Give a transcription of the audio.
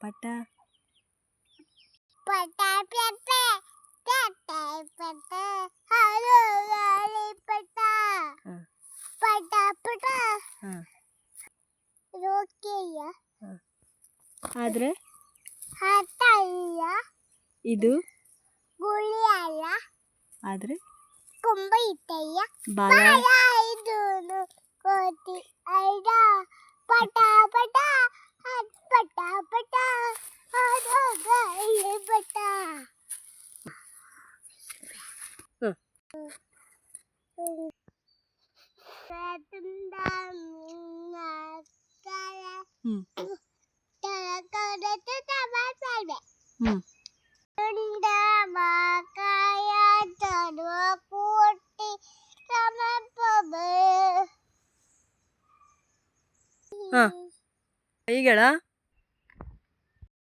ಪಟ ಪಟ ಪೆಪೆ ಪೆಪೆ ಪೆಪೆ ಹಲೋ ಗಾಳಿಪಟ ಪಟ ಪಟ ರೋಕೆಯ ಆದ್ರೆ ಹತ್ತಯ್ಯ ಇದು ಗುಳಿಯಲ್ಲ ಆದ್ರೆ ಕೊಂಬ ಇತ್ತಯ್ಯ ಬಾಲ ಬಾಲ ಇದೂನು ಕೋತಿ ಐಡ ಪಟ ಪಟ ಪಟ ಪಟ ಹಲೋ ಗಾಳಿಪಟ ಈಗಳ